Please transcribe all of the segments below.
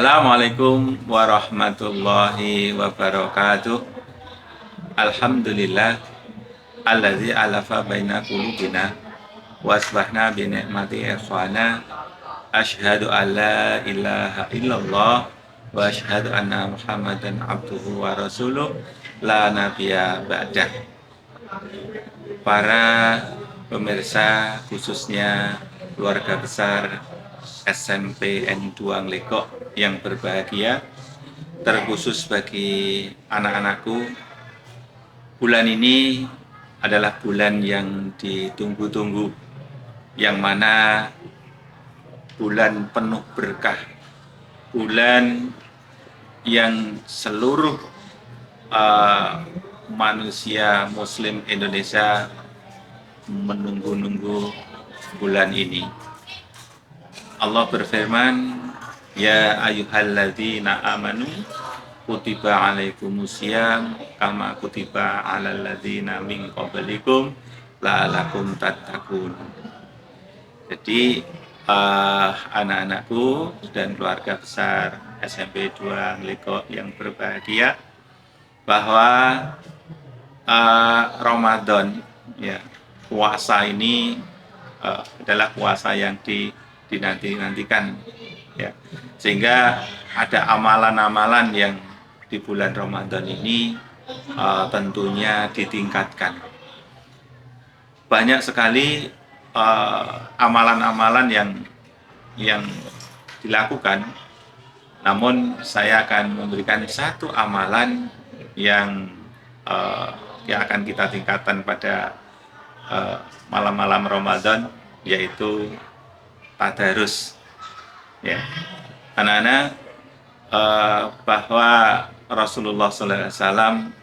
Assalamualaikum warahmatullahi wabarakatuh. Alhamdulillah allazi alafa baina qulubina wasbahna bi ni'mati ikhwana. Asyhadu an la ilaha illallah wa asyhadu anna Muhammadan abduhu wa rasuluh la nabiyya ba'dah. Para pemirsa, khususnya keluarga besar SMP N2 Nglekok yang berbahagia, terkhusus bagi anak-anakku, bulan ini adalah bulan yang ditunggu-tunggu, yang mana bulan penuh berkah, bulan yang seluruh manusia Muslim Indonesia menunggu-nunggu bulan ini. Allah berfirman, ya ayyuhalladzina amanu kutiba alaikumusiyam kama kutiba alal ladzina min qablikum la'allakum tattaqun. Jadi anak-anakku dan keluarga besar SMP 2 Nglekok yang berbahagia, bahwa Ramadan, ya, puasa ini adalah puasa yang dinanti-nantikan, ya, sehingga ada amalan-amalan yang di bulan Ramadan ini tentunya ditingkatkan. Banyak sekali amalan-amalan yang dilakukan, namun saya akan memberikan satu amalan yang akan kita tingkatkan pada malam-malam Ramadan, yaitu tadarus. Ya, anak-anak, bahwa Rasulullah SAW,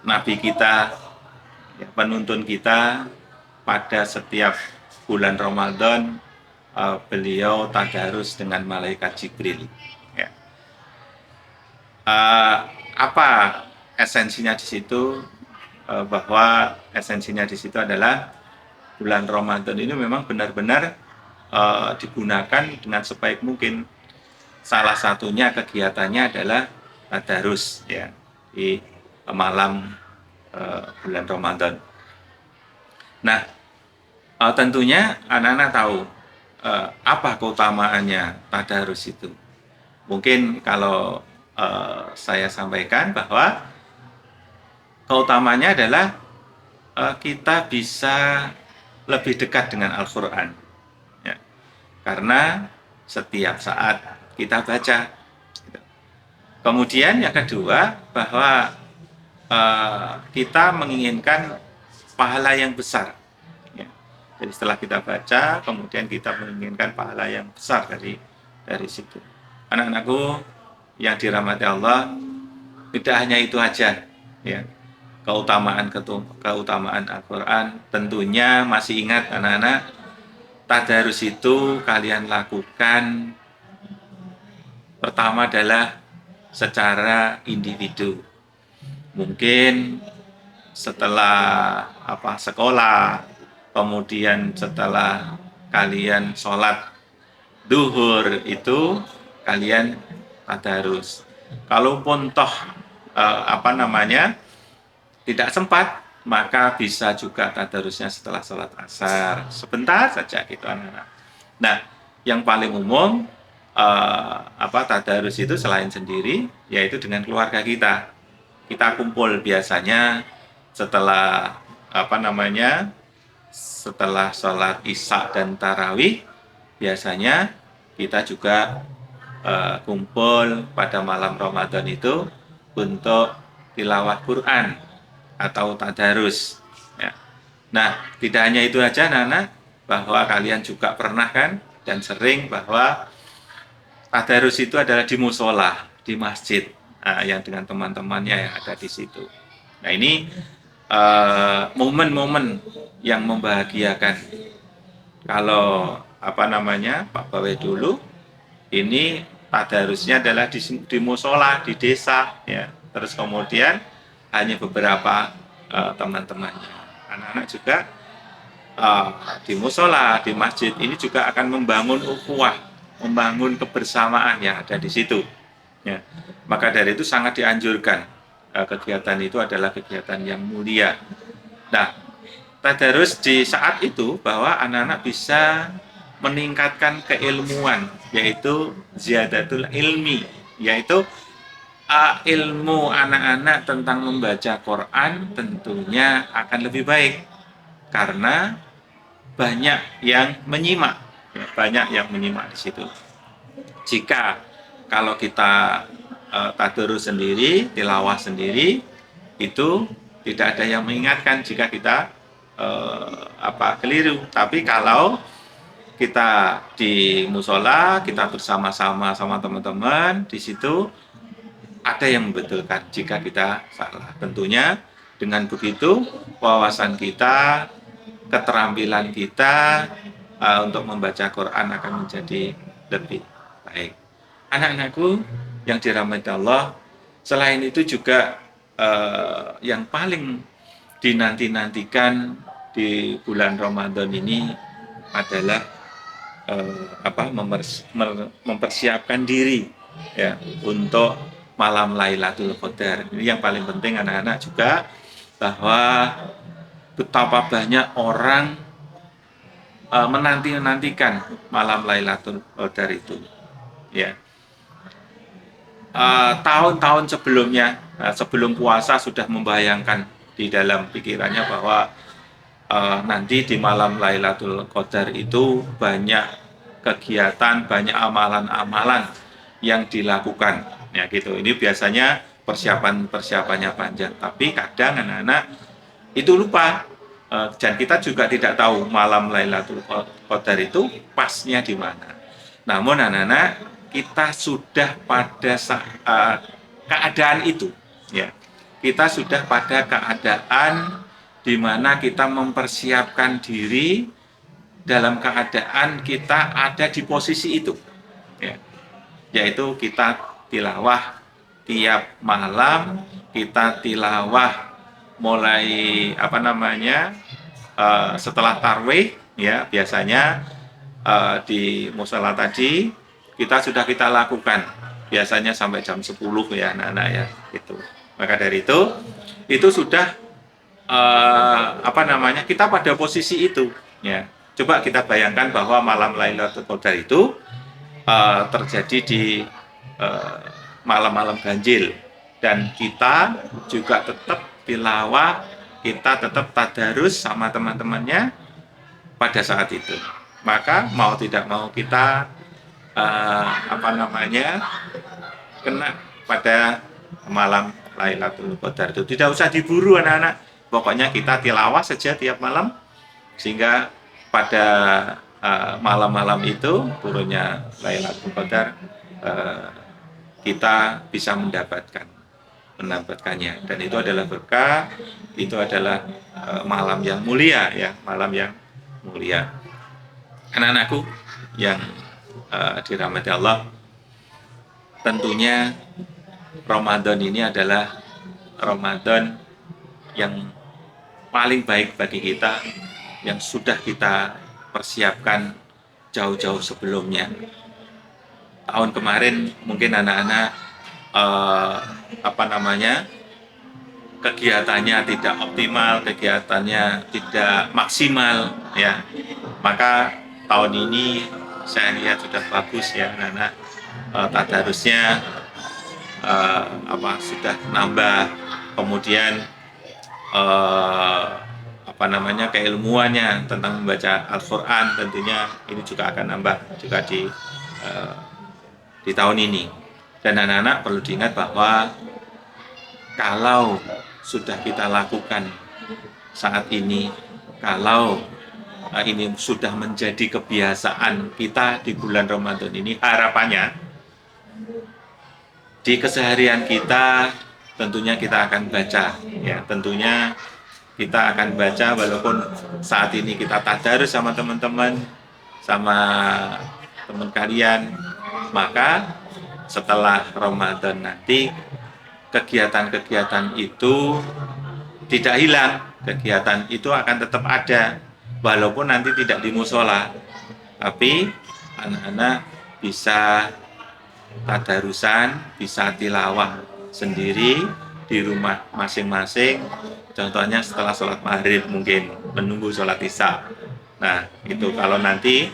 Nabi kita, ya, penuntun kita, pada setiap bulan Ramadan beliau tadarus dengan malaikat Jibril. Ya. Apa esensinya di situ? Bahwa esensinya di situ adalah bulan Ramadan ini memang benar-benar digunakan dengan sebaik mungkin. Salah satunya kegiatannya adalah tadarus, ya, di malam bulan Ramadan. Nah, tentunya anak-anak tahu apa keutamaannya tadarus itu. Mungkin kalau saya sampaikan bahwa keutamanya adalah kita bisa lebih dekat dengan Al-Quran, ya, karena setiap saat kita baca. Kemudian yang kedua, bahwa kita menginginkan pahala yang besar, ya. Jadi setelah kita baca, kemudian kita menginginkan pahala yang besar dari situ. Anak-anakku yang dirahmati Allah, tidak hanya itu aja, ya, keutamaan Al-Quran. Tentunya masih ingat anak-anak, tadarus itu kalian lakukan pertama adalah secara individu. Mungkin setelah sekolah, kemudian setelah kalian sholat duhur itu kalian tadarus. Kalaupun toh tidak sempat, maka bisa juga tadarusnya setelah sholat asar, sebentar saja gitu, anak-anak. Nah, yang paling umum tadarus itu selain sendiri, yaitu dengan keluarga kita. Kita kumpul biasanya setelah setelah sholat isya dan tarawih, biasanya kita juga kumpul pada malam Ramadan itu untuk tilawah Quran atau tadarus, ya. Nah, tidak hanya itu aja, anak-anak, bahwa kalian juga pernah kan dan sering bahwa tadarus itu adalah di musola, di masjid, yang dengan teman-temannya yang ada di situ. Nah, ini momen-momen yang membahagiakan. Kalau Pak Bawe dulu, ini tadarusnya adalah di musola, di desa, ya. Terus kemudian hanya beberapa teman-temannya. Anak-anak juga di musola, di masjid, ini juga akan membangun ukhuwah, membangun kebersamaan yang ada di situ. Ya. Maka dari itu sangat dianjurkan kegiatan itu adalah kegiatan yang mulia. Nah, tadarus di saat itu bahwa anak-anak bisa meningkatkan keilmuan, yaitu ziyadatul ilmi, yaitu ilmu anak-anak tentang membaca Quran tentunya akan lebih baik karena banyak yang menyimak, ya, banyak yang menyimak di situ. Jika kalau kita tadarus sendiri, tilawah sendiri, itu tidak ada yang mengingatkan jika kita keliru. Tapi kalau kita di musola, kita bersama-sama sama teman-teman di situ, ada yang membetulkan jika kita salah. Tentunya dengan begitu wawasan kita, keterampilan kita untuk membaca Quran akan menjadi lebih baik. Anak-anakku yang dirahmati Allah, selain itu juga yang paling dinanti-nantikan di bulan Ramadan ini adalah mempersiapkan diri ya untuk malam Lailatul Qadar. Ini yang paling penting anak-anak juga, bahwa betapa banyak orang menanti-nantikan malam Lailatul Qadar itu. Ya. Tahun-tahun sebelumnya, sebelum puasa sudah membayangkan di dalam pikirannya bahwa nanti di malam Lailatul Qadar itu banyak kegiatan, banyak amalan-amalan yang dilakukan. Ya gitu. Ini biasanya persiapannya panjang. Tapi kadang anak-anak itu lupa. Dan kita juga tidak tahu malam Lailatul Qadar itu pasnya di mana. Namun anak-anak, kita sudah pada keadaan itu, ya. Kita sudah pada keadaan di mana kita mempersiapkan diri dalam keadaan kita ada di posisi itu, ya. Yaitu kita tilawah tiap malam, kita tilawah mulai setelah tarwih, ya, biasanya di musola tadi kita lakukan biasanya sampai jam 10 ya anak-anak ya itu. Maka dari itu sudah kita pada posisi itu ya. Coba kita bayangkan bahwa malam Lailatul Qadar itu terjadi di malam-malam ganjil, dan kita juga tetap tilawah, kita tetap tadarus sama teman-temannya pada saat itu. Maka mau tidak mau kita kena pada malam Lailatul Qadar itu. Tidak usah diburu anak-anak, pokoknya kita tilawah saja tiap malam, sehingga pada malam-malam itu turunnya Lailatul Qadar kita bisa mendapatkannya, dan itu adalah berkah, itu adalah malam yang mulia ya, malam yang mulia. Anak-anakku yang dirahmati Allah, tentunya Ramadan ini adalah Ramadan yang paling baik bagi kita, yang sudah kita persiapkan jauh-jauh sebelumnya. Tahun kemarin mungkin anak-anak kegiatannya tidak optimal, kegiatannya tidak maksimal ya. Maka tahun ini saya lihat sudah bagus ya anak-anak, tadarusnya sudah nambah, kemudian keilmuannya tentang membaca Al-Quran tentunya ini juga akan nambah juga di tahun ini. Dan anak-anak perlu diingat bahwa kalau sudah kita lakukan saat ini, kalau ini sudah menjadi kebiasaan kita di bulan Ramadan ini, harapannya di keseharian kita tentunya kita akan baca ya, tentunya kita akan baca walaupun saat ini kita tadarus sama teman-teman, sama teman kalian. Maka setelah Ramadan nanti kegiatan-kegiatan itu tidak hilang, kegiatan itu akan tetap ada walaupun nanti tidak di musola, tapi anak-anak bisa tadarusan, bisa tilawah sendiri di rumah masing-masing. Contohnya setelah sholat maghrib mungkin menunggu sholat isya. Nah, itu kalau nanti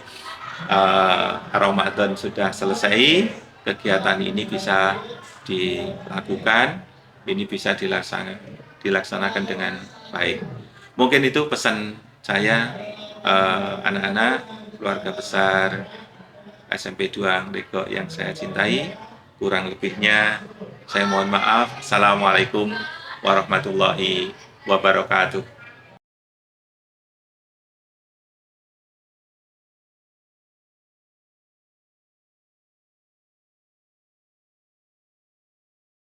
Ramadan sudah selesai, kegiatan ini bisa dilakukan, ini bisa dilaksanakan dengan baik. Mungkin itu pesan saya, anak-anak, keluarga besar SMP 2 Rego yang saya cintai. Kurang lebihnya saya mohon maaf. Assalamualaikum warahmatullahi wabarakatuh.